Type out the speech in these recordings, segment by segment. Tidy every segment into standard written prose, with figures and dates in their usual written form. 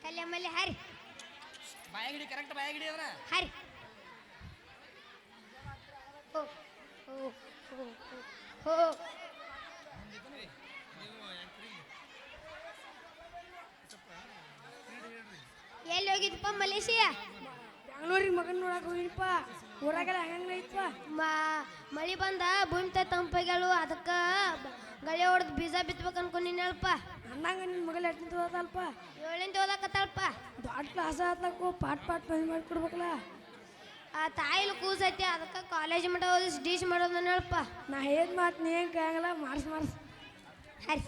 ಕಲ್ಯಮಲ್ಲಿ ಹರಿ ಬಾಯಗಿಡಿ correct ಬಾಯಗಿಡಿ ಅದನ್ನ ಹರಿ ಹೋ ಹೋ ಹೋ ಹೋ ಎಲ್ಲಿ ಹೋಗಿದ್ದಪ್ಪ ಮಲೇಷಿಯಾ ಬೆಂಗಳೂರಿಗೆ ಮಗನ ನೋಡಕ್ ಹೋಗಿನಪ್ಪ ಊರಾಗೆಲ್ಲ ಹಂಗಂಗ ಐತಪ್ಪ ಮಳಿ ಬಂದ ಭೂಮಿ ತಂಪಾಗ್ಯಾಳು ಅದಕ್ಕೆ ಗಳೆ ಹೊಡೆದು ಬೀಜ ಬಿತ್ಬೇಕು ಅನ್ಕೊಂಡಿನಲ್ಪ ಅನ್ನಂಗ ನಿನ್ನ ಮಗಲ್ ಎಟ್ಟು ಓದಲ್ಪ 7ನೇ ಓದಾಕತ್ತಾಳಪ್ಪ ದೊಡ್ಡ ಕ್ಲಾಸ್ ಆತ್ಲಕ್ಕು ಪಾಟ್ ಮಂದಿ ಮಾಡಿಕೊಡ್ಬೇಕಲ್ಲ ಆ ತಾಯಿಲು ಕೂಸೈತಿ ಅದಕ್ಕೆ ಕಾಲೇಜ್ ಮಟ್ಟ ಓದಿಸಿ ಡೀಶ್ ಮಾಡೋದು ಹೇಳಪ್ಪ ನಾ ಏನ್ ಮಾತು ನೀ ಹೆಂಗೆ ಆಗಲ್ಲ ಮಾರ್ಸ್ ಹರಿ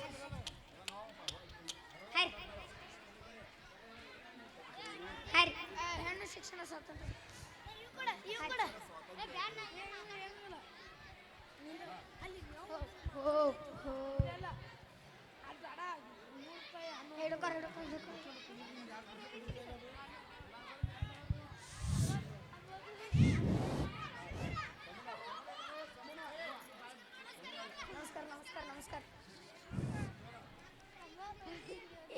ಹರಿ ಹರಿ ಹೆಣ್ಣು ಶಿಕ್ಷಣ ಸ್ವಾತಂತ್ರ್ಯ ಹೋ ಹೋ ಹಿಡ್ಕೊ ನಮಸ್ಕಾರ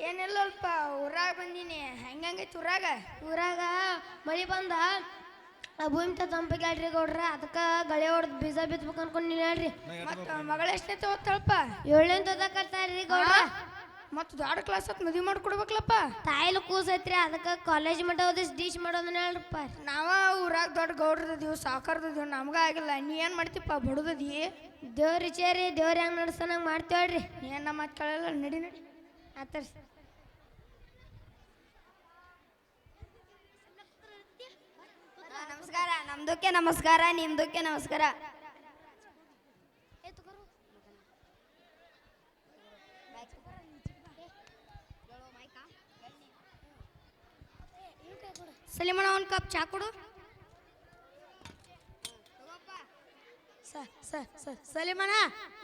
ಏನಿಲ್ಲಲ್ಪ ಊರಾಗ ಬಂದೀನಿ ಹೆಂಗೈತಿ ಊರಾಗ ಮಳಿ ಬಂದ ಭೂಮಿ ತಂಪಾಗ್ಯಾಳ್ರಿ ಗೌಡ್ರ ಅದಕ್ಕೆ ಗಳೆ ಹೊಡೆದು ಬೀಜ ಬಿತ್ಬೇಕು ಅನ್ಕೊಂಡಿನಿ ಹೇಳ್ರಿ ಮತ್ತು ಮಗಳ ಎಷ್ಟೈತೆ ಓದ್ತಾಳಪ್ಪ 7ನೇ ಓದಾಕತ್ತಾರ್ರಿ ಗೌಡ್ರ ಮತ್ತು ದೊಡ್ಡ ಕ್ಲಾಸ್ ಆತ್ ಮದುವೆ ಮಾಡ್ಕೊಡ್ಬೇಕಲ್ಲಪ್ಪ ತಾಯಿಲು ಕೂಸೈತ್ರಿ ಅದಕ್ಕೆ ಕಾಲೇಜ್ ಮಟ್ಟ ಓದಿಸಿ ಡೀಶ್ ಮಾಡೋದನ್ನ ಹೇಳ್ರಪ್ಪ ನಾವ ಊರಾಗ ದೊಡ್ಡ ಗೌಡ್ರದೀವಿ ಸಾಕಾರ್ದೀವಿ ನಮ್ಗ ಆಗಿಲ್ಲ ನೀ ಏನು ಮಾಡ್ತಿಪ್ಪ ಬಡುದದಿ ದೇವ್ರ ಇಚ್ಛೆರಿ ದೇವ್ರ ಹೆಂಗೆ ನಡ್ಸನಂಗೆ ಮಾಡ್ತೇವ್ರಿ ಏನು ನಮ್ಮ ಮಾತು ಕೇಳಲ್ಲ ನಡಿ ಆತರ ನಮಸ್ಕಾರ ನಮ್ದಕ್ಕೆ ನಮಸ್ಕಾರ ನಿಮ್ದಕ್ಕೆ ನಮಸ್ಕಾರ ಸಲಿಮಣ್ಣ ಒಂದು ಕಪ್ ಚಾ ಕೊಡು ಸಲಿಮಣ್ಣ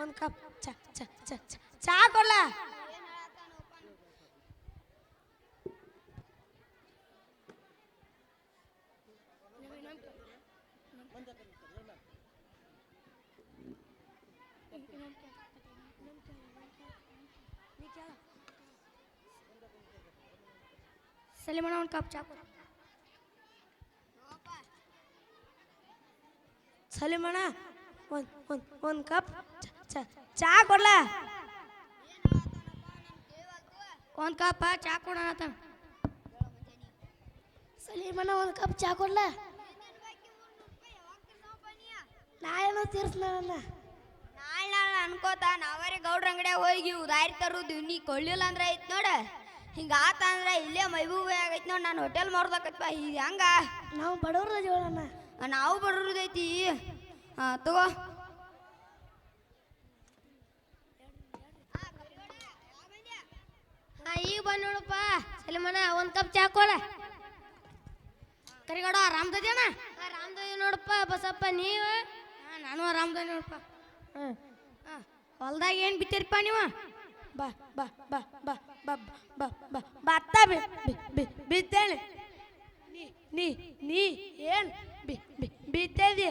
ಒಂದು ಕಪ್ ಚಾ ಚಾ ಚಾ ಚಾ ಚಾ ಕೊಡ್ಲ ಸಲಿಮಣ್ಣ ಒಂದು ಕಪ್ ಚಾ ಕೊಡು ಸಲಿಮಣ್ಣ ಒಂದು ಕಪ್ ಚಾ ಕೊಡ್ಲ ಒಂದು ಕಪ್ ಚಾ ಕೊಡೋಣ ಸಲಿಮಣ್ಣ ಒಂದು ಕಪ್ ಚಾ ಕೊಡ್ಲ ನಾಳೇನೋ ತೀರ್ಸ್ನ ನಾಳೆ ಅನ್ಕೋತ ನಾವರೇ ಗೌಡ್ರ ಅಂಗಡಿಯಾಗ ಹೋಗಿ ಉದಾರಿ ತರುದು ನೀ ಕೊಳ್ಳಿಲ್ಲ ಅಂದ್ರೆ ಐತ್ ನೋಡ ಹಿಂಗ ಆತ ಅಂದ್ರೆ ಇಲ್ಲೇ ಮೈಬೂಬೆ ಆಗೈತಿ ನೋಡ್ ನಾನು ಹೋಟೆಲ್ ಮಾಡ್ದಕತ್ಪ ಈಗ ಹಂಗ ನಾವು ಬಡವ್ರದ ಜೋಳಣ್ಣ ನಾವು ಬಡವ್ರದೈತಿ ತಗೋ ಈಗ ಬಂದ್ ನೋಡಪ್ಪ ಸಲಿಮಣ್ಣ ಒಂದು ಕಪ್ ಚಾ ಕೊಡ ಕರಿಗೌಡ ಆರಾಮದದೇನ ರಾಮದೇವಿ ನೋಡಪ್ಪ ಬಸಪ್ಪ ನೀವು ನಾನು ಆರಾಮದ ನೋಡಪ್ಪ ಹೊಲ್ದಾಗ ಏನು ಬಿತ್ತಿರಪ್ಪ ನೀವು ಬಾ ಬಾ ಬಾ ಬಾ ಬಾ ಬಾ ಬಾ ಭತ್ತ ಬಿತ್ತೇನೆ ನೀ ನೀ ಏನು ಬಿತ್ತೇದಿ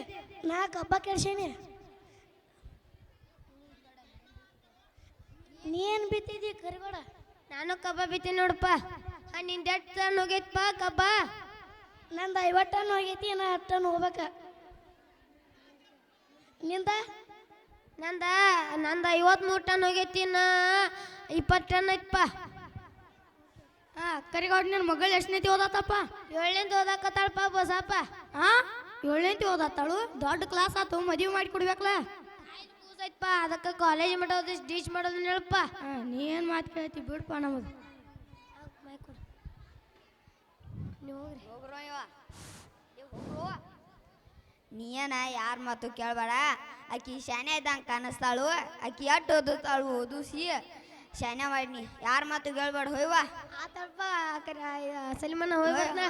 ನಾ ಕಬ್ಬ ಕೆಡ್ಸೇನಿ ನೀ ಏನು ಬಿತ್ತಿದಿ ಕರಿಗೌಡ ನಾನು ಕಬ್ಬ ಬಿತ್ತೀನಿ ನೋಡಪ್ಪ ನಿಂದ ಎಷ್ಟು ಟನ್ ಹೋಗೈತಪ್ಪ ಕಬ್ಬ ನಂದು 50 ಟನ್ ಹೋಗೈತಿ ನಾ 10 ಟನ್ ಹೋಗ್ಬೇಕ ನಿಂದ ನಂದ 53 ಟನ್ ಹೋಗೈತಿ ನಾ 20 ಟನ್ ಐತಪ್ಪ ಕರಿಗೌಡ ನಿನ್ನ ಮಗಳು ಎಷ್ಟನೇತಿ ಓದಾತಪ್ಪ 7ನೇ ಓದಾಕತ್ತಾಳಪ್ಪ ಬಸಪ್ಪ 7ನೇತಿ ಓದಾತಾಳು ದೊಡ್ಡ ಕ್ಲಾಸ್ ಆತು ಮದುವೆ ಮಾಡಿ ಕೊಡ್ಬೇಕಲ್ಲ ಕೂಸೈತಪ್ಪ ಅದಕ್ಕೆ ಕಾಲೇಜ್ ಮಟ್ಟ ಓದಿಸಿ ಡೀಚ್ ಮಾಡೋದನ್ನ ಹೇಳಪ್ಪ ನೀ ಏನು ಮಾತು ಕೇಳ್ತಿ ಬಿಡಪ್ಪ ನಮ್ಮದು ನೀನ ಯಾರ ಮಾತು ಕೇಳಬೇಡ ಆಕಿ ಶಾನೆ ಇದ್ದಂಗೆ ಕಾಣಿಸ್ತಾಳು ಆಕಿ ಎಟ್ಟು ಓದುತ್ತಾಳು ಓದಿಸಿ ಶಾನೆ ಮಾಡಿನಿ ಯಾರ ಮಾತು ಕೇಳಬೇಡ ಹೋಯ್ವ ಆತಪ್ಪ ಸಲಿಮಣ್ಣ ಹೋಗ್ಬರ್ನ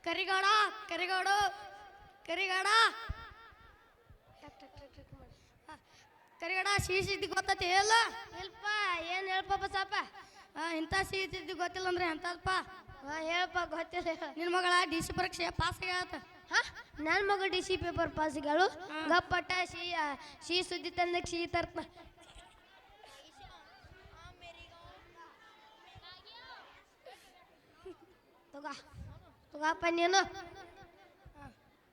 ಕರಿಗೌಡ ಕರಿಗೌಡ ಕರಿಗಾಡ ಕರಿಗಾಡ ಸಿಹಿ ಸಿದ್ದಿ ಗೊತ್ತೈತಿ ಎಲ್ಲ ಇಲ್ಪ ಏನು ಹೇಳಪ್ಪ ಬಸಪ್ಪ ಇಂಥ ಸಿಹಿ ಸಿದ್ದಿ ಗೊತ್ತಿಲ್ಲ ಅಂದ್ರೆ ಎಂತದಪ್ಪ ಹಾಂ ಹೇಳಪ್ಪ ಗೊತ್ತಿಲ್ಲ ನಿನ್ನ ಮಗಳ ಡಿ ಸಿ ಪರೀಕ್ಷೆ ಪಾಸ್ ಆಗ್ಯಾತ ಹಾ ನನ್ನ ಮಗ ಡಿ ಸಿ ಪೇಪರ್ ಪಾಸಿಗಳು ಗಪ್ಪಟ್ಟ ಸಿಹಿ ಸುದ್ದಿ ತಂದಕ್ಕೆ ಸಿಹಿ ತರ್ತ ತಗಪ್ಪ ನೀನು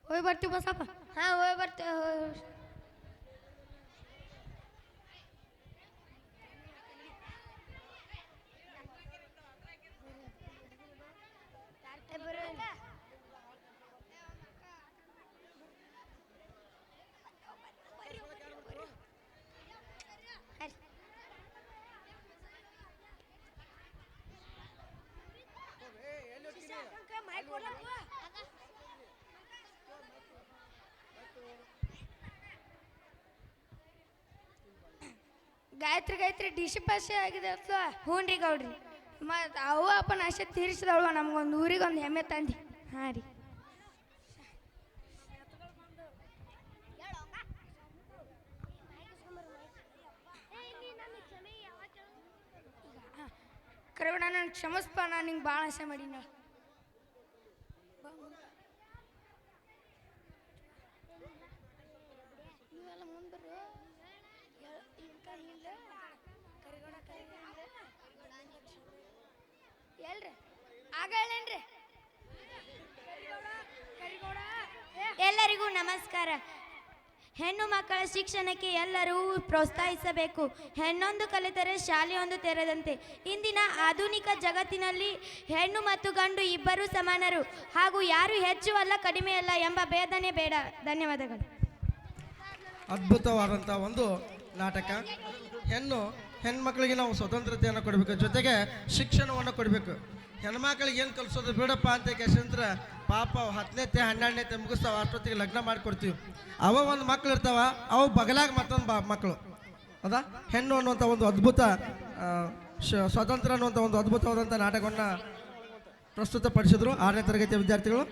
ಹೋಗಿ ಬರ್ತೀವಿ ಬಸಪ್ಪ ಹಾಂ ಹೋಗಿ ಬರ್ತೇವೆ ಗಾಯತ್ರಿ ಡಿ ಸಿ ಪಾಸ್ ಆಗಿದೆ ಅಂತ ಹ್ಞೂ ರೀ ಗೌಡ್ರಿ ಮತ್ತು ಅವು ಅಪ್ಪನ ಆಸೆ ತೀರಿಸಿದಳು ನಮ್ಗೊಂದು ಊರಿಗೊಂದು ಹೆಮ್ಮೆ ತಂದಿ ಹಾಂ ರೀ ಕರೆಗೌಡ ನಾನು ಕ್ಷಮಿಸ್ಪ ನಾನು ನಿಂಗೆ ಭಾಳ ಆಸೆ ಮಾಡಿ ನಾವು ಎಲ್ರಿ ಆಗ ಹೇಳೇನ್ರಿ ಎಲ್ಲರಿಗೂ ನಮಸ್ಕಾರ. ಹೆಣ್ಣು ಮಕ್ಕಳ ಶಿಕ್ಷಣಕ್ಕೆ ಎಲ್ಲರೂ ಪ್ರೋತ್ಸಾಹಿಸಬೇಕು. ಹೆಣ್ಣೊಂದು ಕಲಿತರೆ ಶಾಲೆಯೊಂದು ತೆರೆದಂತೆ. ಇಂದಿನ ಆಧುನಿಕ ಜಗತ್ತಿನಲ್ಲಿ ಹೆಣ್ಣು ಮತ್ತು ಗಂಡು ಇಬ್ಬರೂ ಸಮಾನರು ಹಾಗೂ ಯಾರು ಹೆಚ್ಚು ಅಲ್ಲ ಕಡಿಮೆ ಅಲ್ಲ ಎಂಬ ಭೇದನೆ ಬೇಡ. ಧನ್ಯವಾದಗಳು. ಅದ್ಭುತವಾದಂಥ ಒಂದು ನಾಟಕ. ಹೆಣ್ಮಕ್ಳಿಗೆ ನಾವು ಸ್ವತಂತ್ರತೆಯನ್ನು ಕೊಡಬೇಕು, ಜೊತೆಗೆ ಶಿಕ್ಷಣವನ್ನು ಕೊಡಬೇಕು. ಹೆಣ್ಮಕ್ಳಿಗೆ ಏನು ಕಲಿಸೋದು ಬೇಡಪ್ಪ ಅಂತ ಕೇಶಂತ್ರ ಪಾಪ 10ನೇತೆ 12ನೇತೆ ಮುಗಿಸ್ತಾವ, ಅಷ್ಟೊತ್ತಿಗೆ ಲಗ್ನ ಮಾಡಿಕೊಡ್ತೀವಿ. ಅವ ಒಂದು ಮಕ್ಳು ಇರ್ತಾವ, ಅವು ಬಗಲಾಗ ಮತ್ತೊಂದು ಮಕ್ಕಳು. ಹೌದಾ? ಹೆಣ್ಣು ಅನ್ನುವಂಥ ಒಂದು ಅದ್ಭುತ ಸ್ವತಂತ್ರ ಅನ್ನುವಂಥ ಒಂದು ಅದ್ಭುತವಾದಂಥ ನಾಟಕವನ್ನು ಪ್ರಸ್ತುತಪಡಿಸಿದ್ರು 6ನೇ ತರಗತಿಯ ವಿದ್ಯಾರ್ಥಿಗಳು.